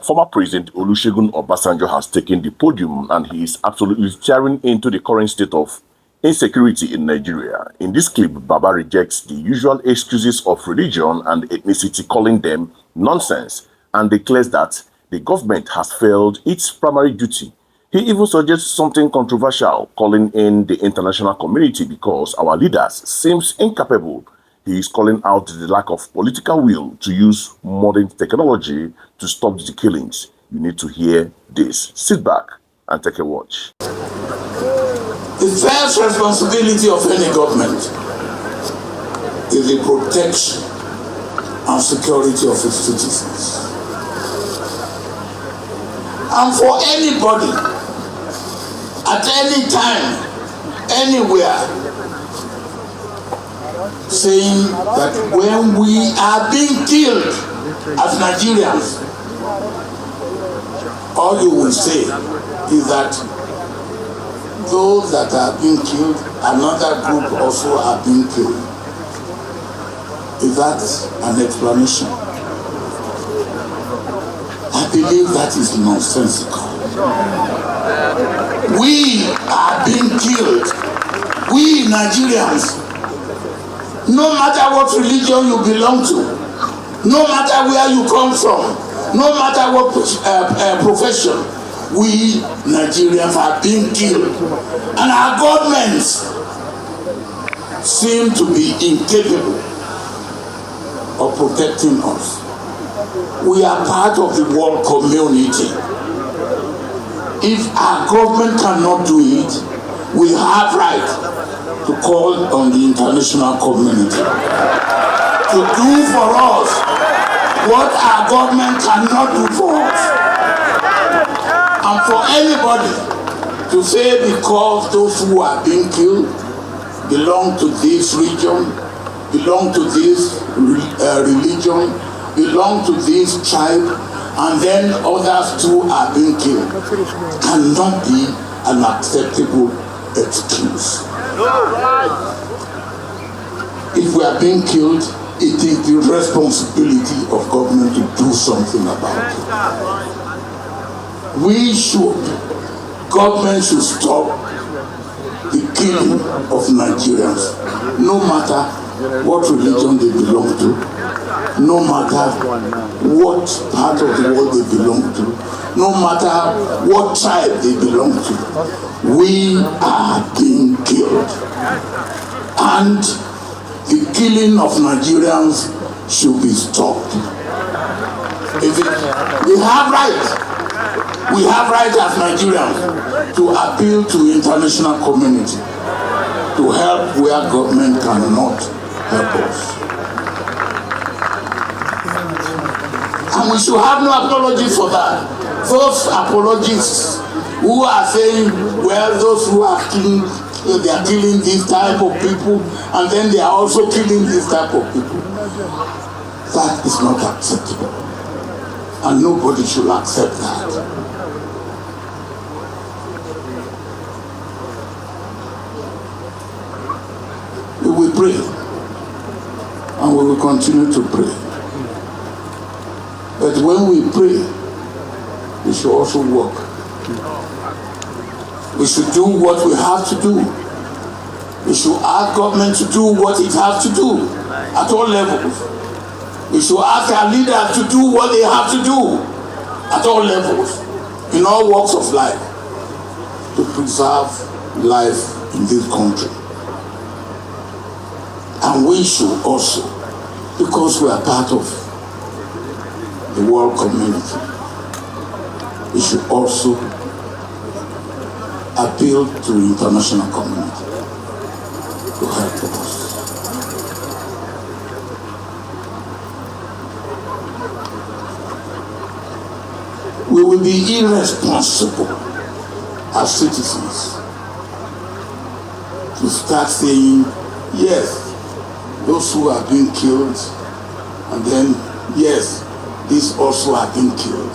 Former President Olusegun Obasanjo has taken the podium and he is absolutely staring into the current state of insecurity in Nigeria. In this clip, Baba rejects the usual excuses of religion and ethnicity, calling them nonsense, and declares that the government has failed its primary duty. He even suggests something controversial, calling in the international community because our leaders seems incapable. He is calling out the lack of political will to use modern technology to stop the killings. You need to hear this. Sit back and take a watch. The first responsibility of any government is the protection and security of its citizens. And for anybody, at any time, anywhere, saying that when we are being killed as Nigerians, all you will say is that those that are being killed, another group also are being killed. Is that an explanation? I believe that is nonsensical. We are being killed. We Nigerians, no matter what religion you belong to, no matter where you come from, no matter what profession, we Nigerians are being killed. And our governments seem to be incapable of protecting us. We are part of the world community. If our government cannot do it, we have right to call on the international community to do for us what our government cannot do for us. And for anybody to say because those who are being killed belong to this region, belong to this religion, belong to this tribe, and then others too are being killed, cannot be an acceptable excuse. If we are being killed, it is the responsibility of government to do something about it. Government should stop the killing of Nigerians, no matter what religion they belong to, no matter what part of the world they belong to, no matter what tribe they belong to. We are being killed. And the killing of Nigerians should be stopped. We have right. We have right as Nigerians to appeal to international community to help where government cannot help us. And we should have no apology for that. Those apologists who are saying, well, those who are killing, they are killing this type of people, and then they are also killing this type of people. That is not acceptable. And nobody should accept that. We will pray, and we will continue to pray. But when we pray, we should also work. We should do what we have to do. We should ask government to do what it has to do at all levels. We should ask our leaders to do what they have to do at all levels, in all walks of life, to preserve life in this country. And we should also, because we are part of the world community, we should also appeal to the international community to help us. We will be irresponsible as citizens to start saying, yes, those who are being killed, and then, yes, these also are being killed.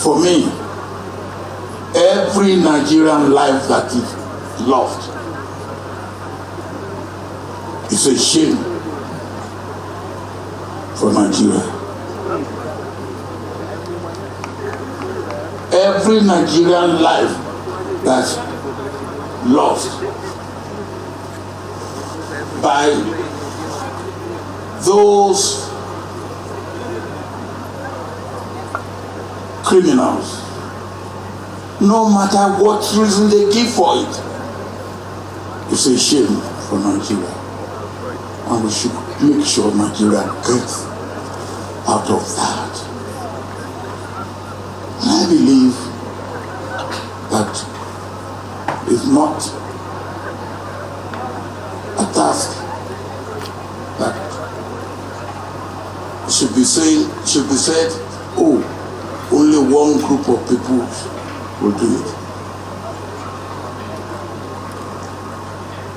For me, every Nigerian life that is lost is a shame for Nigeria. every Nigerian life that's lost by those criminals, no matter what reason they give for it. It's a shame for Nigeria, and we should make sure Nigeria gets out of that. And I believe that it's not a task that should be said, oh, only one group of people will do it.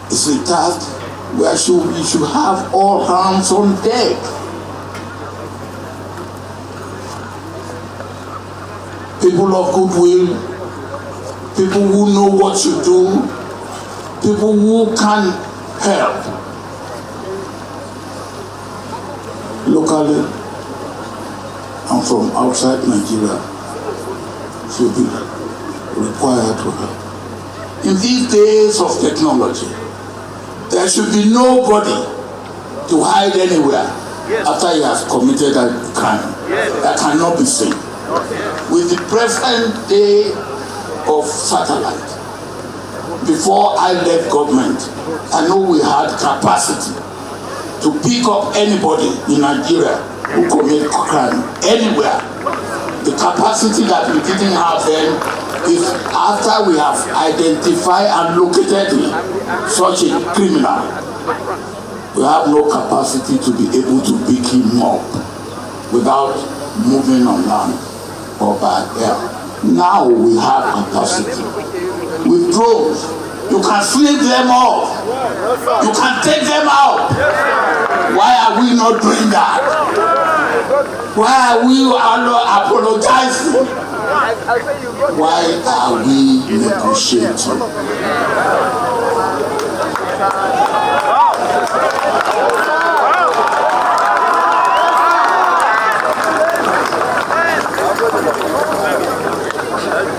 It's a task where we should have all hands on deck. People of goodwill, people who know what to do, people who can help locally and from outside Nigeria should be required to help. In these days of technology, there should be nobody to hide anywhere after he has committed a crime that cannot be seen. With the present day of satellite, before I left government, I know we had capacity to pick up anybody in Nigeria who commit crime anywhere. The capacity that we didn't have then is after we have identified and located such a criminal, we have no capacity to be able to pick him up without moving on land or by air. Now we have capacity. With drones, you can slip them off. You can take them out. Why are we not doing that? Why are we apologizing? Why are we negotiating?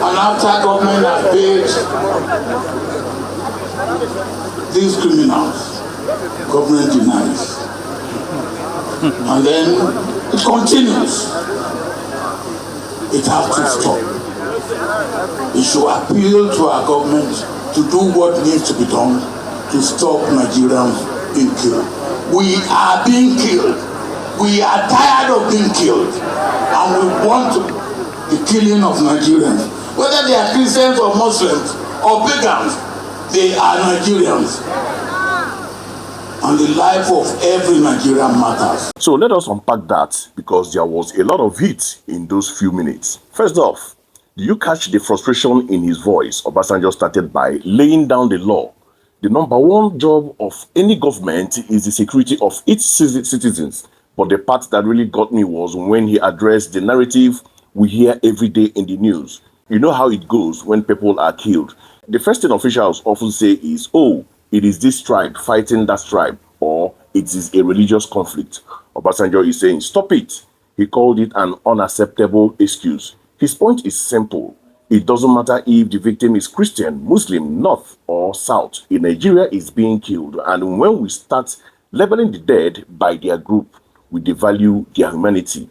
And after government has paid these criminals, government denies. And then it continues. It has to stop. We should appeal to our government to do what needs to be done to stop Nigerians being killed. We are being killed. We are tired of being killed. And we want the killing of Nigerians. Whether they are Christians or Muslims or pagans, they are Nigerians. And the life of every Nigerian matters. So let us unpack that, because there was a lot of heat in those few minutes. First off, do you catch the frustration in his voice? Obasanjo started by laying down the law. The number one job of any government is the security of its citizens. But the part that really got me was when he addressed the narrative we hear every day in the news. You know how it goes when people are killed. The first thing officials often say is, oh, it is this tribe fighting that tribe, or it is a religious conflict. Obasanjo is saying, stop it. He called it an unacceptable excuse. His point is simple. It doesn't matter if the victim is Christian, Muslim, North or South. In Nigeria is being killed. And when we start labeling the dead by their group, we devalue their humanity.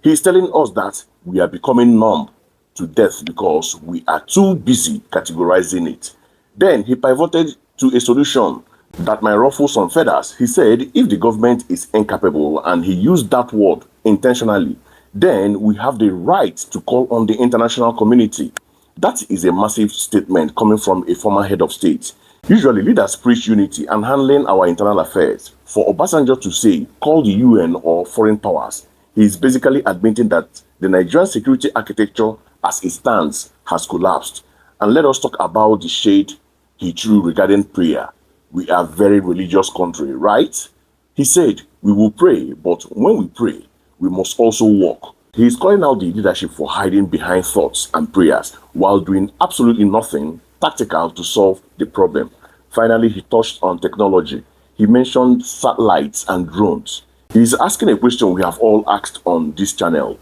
He is telling us that we are becoming numb to death because we are too busy categorizing it. Then he pivoted to a solution that might ruffle some feathers. He said if the government is incapable, and he used that word intentionally, then we have the right to call on the international community. That is a massive statement coming from a former head of state. Usually leaders preach unity and handling our internal affairs. For Obasanjo to say, call the UN or foreign powers, he is basically admitting that the Nigerian security architecture as it stands has collapsed. And let us talk about the shade he threw regarding prayer. We are a very religious country, right? He said, we will pray, but when we pray, we must also walk. He is calling out the leadership for hiding behind thoughts and prayers while doing absolutely nothing tactical to solve the problem. Finally, he touched on technology. He mentioned satellites and drones. He is asking a question we have all asked on this channel.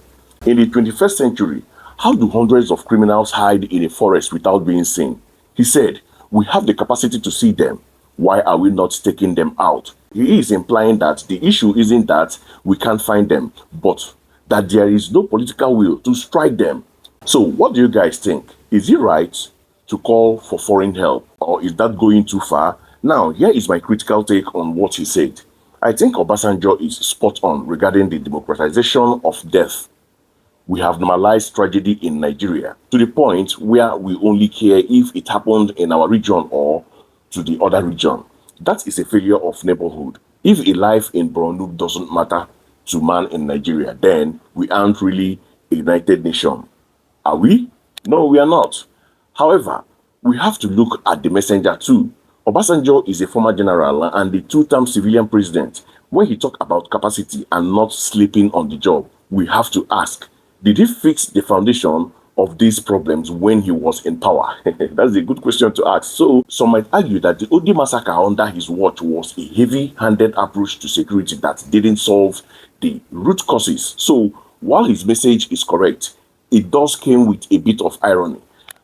In the 21st century, How do hundreds of criminals hide in a forest without being seen? He said, we have the capacity to see them. Why are we not taking them out? He is implying that the issue isn't that we can't find them, but that there is no political will to strike them. So what do you guys think? Is it right to call for foreign help, or is that going too far? Now, here is my critical take on what he said. I think Obasanjo is spot on regarding the democratization of death. We have normalized tragedy in Nigeria to the point where we only care if it happened in our region or to the other region. That is a failure of neighborhood. If a life in Borno doesn't matter to man in Nigeria, then we aren't really a united nation. Are we? No, we are not. However, we have to look at the messenger too. Obasanjo is a former general and a two-term civilian president. When he talked about capacity and not sleeping on the job, we have to ask, did he fix the foundation of these problems when he was in power? That's a good question to ask. So, some might argue that the Odi massacre under his watch was a heavy-handed approach to security that didn't solve the root causes. So, while his message is correct, it does come with a bit of irony.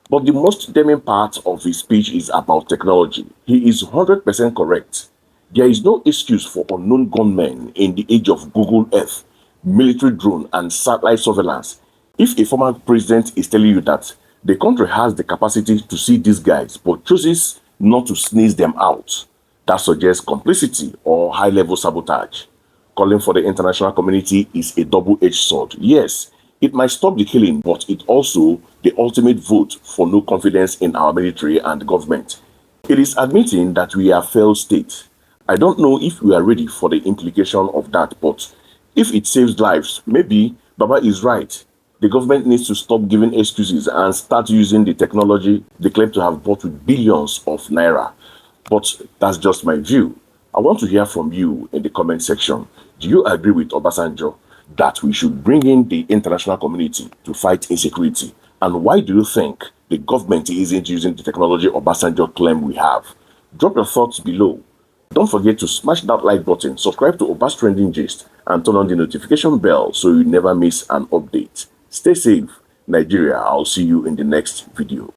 But the most damning part of his speech is about technology. He is 100% correct. There is no excuse for unknown gunmen in the age of Google Earth, military drone, and satellite surveillance. If a former president is telling you that the country has the capacity to see these guys but chooses not to sneeze them out, that suggests complicity or high-level sabotage. Calling for the international community is a double-edged sword. Yes, it might stop the killing, but it also the ultimate vote for no confidence in our military and government. It is admitting that we are a failed state. I don't know if we are ready for the implication of that, but if it saves lives, maybe Baba is right. The government needs to stop giving excuses and start using the technology they claim to have bought with billions of naira. But that's just my view. I want to hear from you in the comment section. Do you agree with Obasanjo that we should bring in the international community to fight insecurity? And why do you think the government isn't using the technology Obasanjo claim we have? Drop your thoughts below. Don't forget to smash that like button, subscribe to Obas Trending Gist, and turn on the notification bell so you never miss an update. Stay safe, Nigeria. I'll see you in the next video.